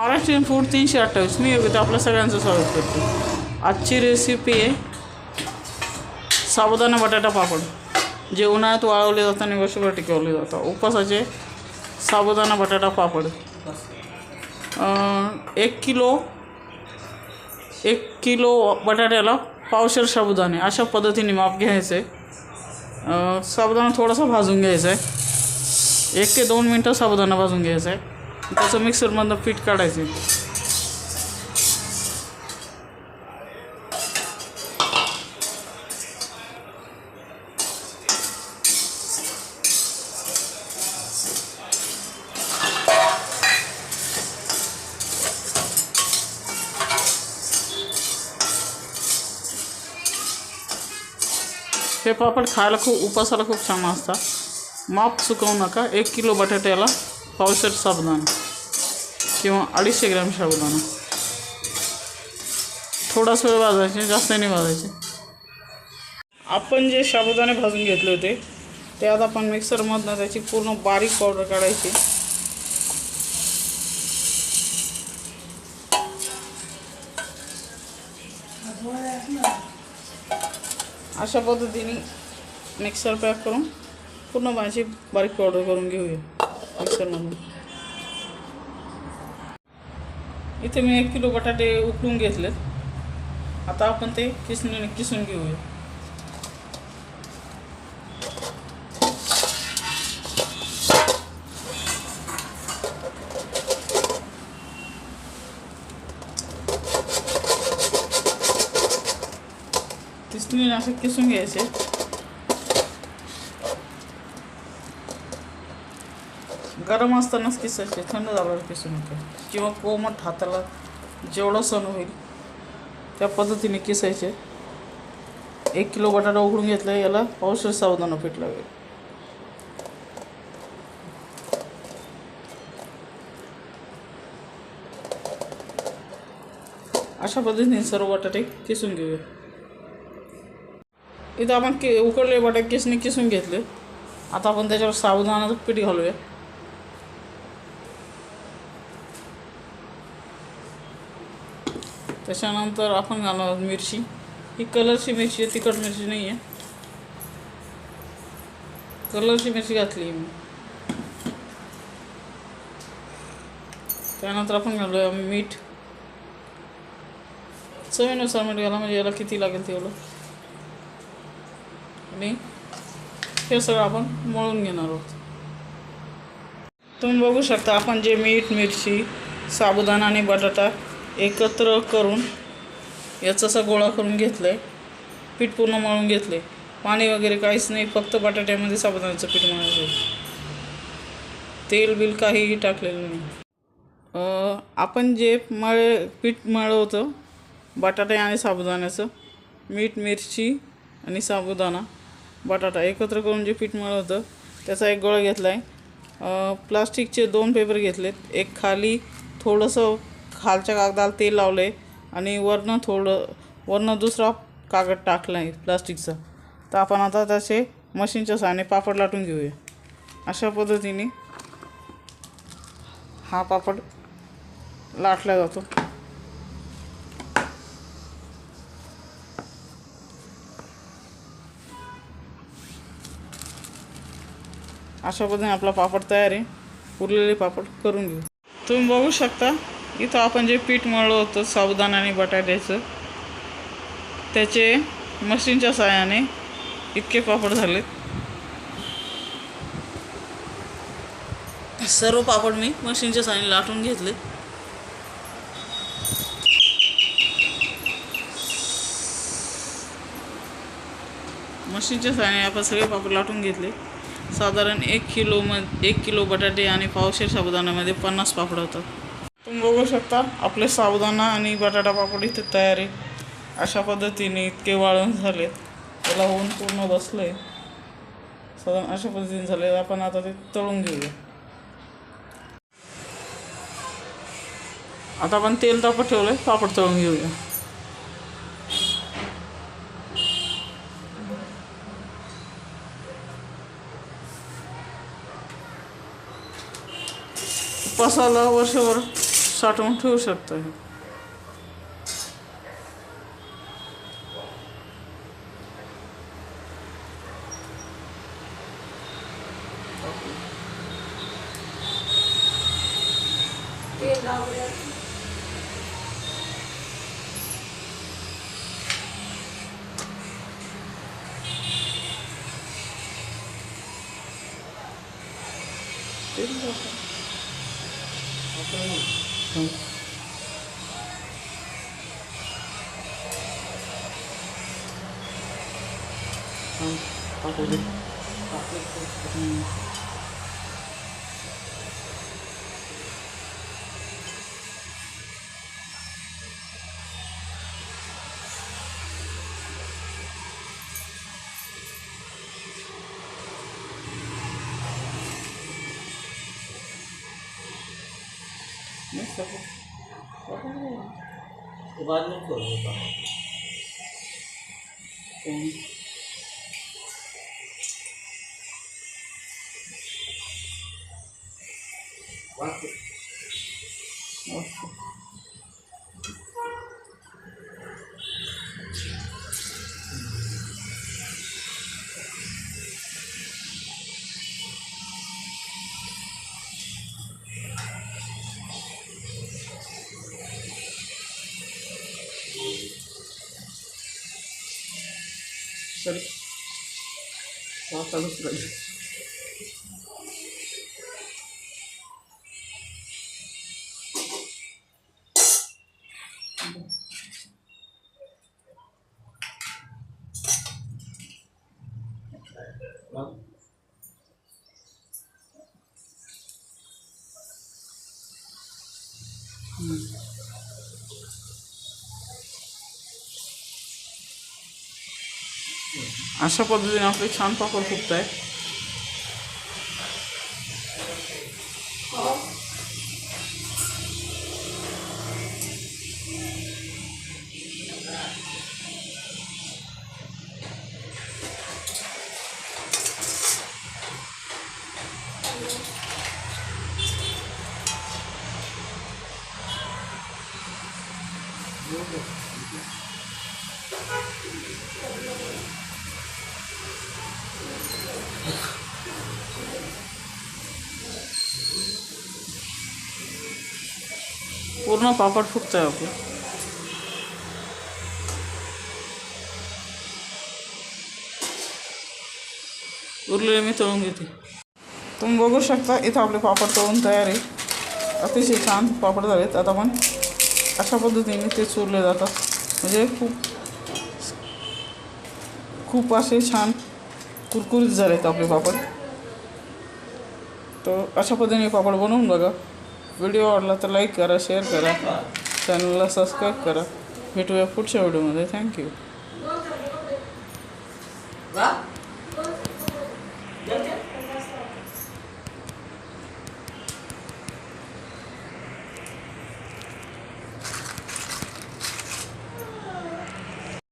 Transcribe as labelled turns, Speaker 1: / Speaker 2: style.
Speaker 1: Maharashtrian food 328 मी योगिता आपल्या सगळ्यांचं स्वागत करते। आजची रेसिपी आहे साबुदाणा बटाटा पापड, जे उन्हाळ्यात वाळवले जातात आणि वर्षभर टिकवले जातात। उपवासाचे साबुदाणा बटाटा पापड 1 किलो बटाट्याला पावशेर साबुदाणे अशा पद्धतीने माप घ्यायचे। साबुदाणा थोडासा भाजून घ्यायचा आहे, 1 ते 2 मिनटं साबुदाणा भाजून घ्यायचा आहे। त्याचं मिक्सरमधनं पीठ काढायचं। हे पापड खायला उपासाला खूप छान असतात। माप चुकवू नका। 1 किलो बटाट्याला पावशेर साबुदाणा किंवा 250 ग्रॅम साबुदाणा। थोडासा वेळ भाजायचे, जास्त नाही भाजायचे। आपण जे साबुदाणे भाजून घेतले होते ते आता आपण मिक्सरमधनं त्याची पूर्ण बारीक पावडर काढायची। अशा पद्धतीने मिक्सर पॅक करून पूर्ण भाजी बारीक पावडर करून घेऊया मिक्सरमधून। इथे मी 1 किलो बटाटे उकळून घेतलेत, आता आपण ते किसून घेऊया। किसणीने असे किसून घ्यायचे। गरम असतानाच किसायचे, थंड झाल्यावर किसू नका, किंवा कोमट हाताला जेवढं सण होईल त्या पद्धतीने किसायचे। 1 किलो बटाटा उकडून घेतला, याला पावशेर साबुदाणा पीठ लागेल। अशा पद्धतीने सर्व बटाटे किसून घेऊया। इथं आपण उकडलेले बटाटे किसून घेतले, आता आपण त्याच्यावर साबुदाण्याचं पीठ घालूया। त्याच्यानंतर आपण घालणार मिरची, ही कलरची मिरची आहे, तिखट मिरची नाही आहे, कलरची मिरची घातली मी। त्यानंतर आपण घालूया मीठ, चवीनुसार मीठ घाला, म्हणजे याला किती लागेल तेवढं। आणि हे सगळं आपण मळून घेणार आहोत। तुम्ही बघू शकता आपण जे मीठ, मिरची, साबुदाणा आणि बटाटा एकत्र करून याचा असा गोळा करून घेतला आहे। पीठ पूर्ण मळून घेतले, पाणी वगैरे काहीच नाही, फक्त बटाट्यामध्ये साबुदाण्याचं पीठ मळायचं, तेल बिल काहीही टाकलेलं नाही। आपण जे पीठ मळलं होतं बटाटे आणि साबुदाण्याचं, मीठ, मिरची आणि साबुदाणा, बटाटा एकत्र करून जे पीठ मळलं होतं त्याचा एक गोळा घेतला आहे। प्लास्टिकचे 2 पेपर घेतलेत, एक खाली थोडंसं खालच्या कागदाला तेल लावले आणि वरनं दुसरा कागद टाकला आहे प्लास्टिकचा। तर आपण आता त्याचे मशीनच्या सहाय्याने पापड लाटून घेऊया। अशा पद्धतीने हा पापड लाटला जातो। अशा पद्धतीने आपला पापड तयार आहे। उरलेले पापड करून घेऊ। तुम्ही बघू शकता इथं आपण जे पीठ मळलं होतं साबुदाणा आणि बटाट्याचं, त्याचे मशीनच्या सहाय्याने इतके पापड झालेत। सर्व पापड मी मशीनच्या सहाय्याने लाटून घेतले। मशीनच्या सहाय्याने आपण सगळे पापड लाटून घेतले। साधारण 1 किलो बटाटे आणि पावशेर साबुदाण्यामध्ये 50 पापड होतात। तुम्ही बघू शकता आपले साबुदाणा आणि बटाटा पापड इथे तयार आहे। अशा पद्धतीने इतके वाळून झालेत, त्याला ऊन पूर्ण बसलंय, साधारण अशा पद्धतीने झाले। आपण आता ते तळून घेऊया। आता आपण तेल तापत ठेवलंय, पापड तळून घेऊया। उपासाला वर्षभर साठवून ठेवू शकता. हे टाकू दे.
Speaker 2: बाद में छोड़ देता हूँ.
Speaker 1: सर चालूच राहील. अशा पद्धतीने आपले छान पापड फुगत आहे. पूर्ण पापड फुगत आहे आपलं. उरलेले मी तळून घेते. तुम्ही बघू शकता इथं आपले पापड तळून तयार आहे. अतिशय छान पापड झालेत. आता पण अशा पद्धतीने ते चुरले जातात. म्हणजे खूप असे छान कुरकुरीत झालेत आपले पापड. तर अशा पद्धतीने पापड बनवून बघा. व्हिडिओ आवडला तर लाईक करा, शेअर करा, चॅनलला सबस्क्राईब करा. भेटूया पुढच्या व्हिडिओमध्ये. थँक्यू.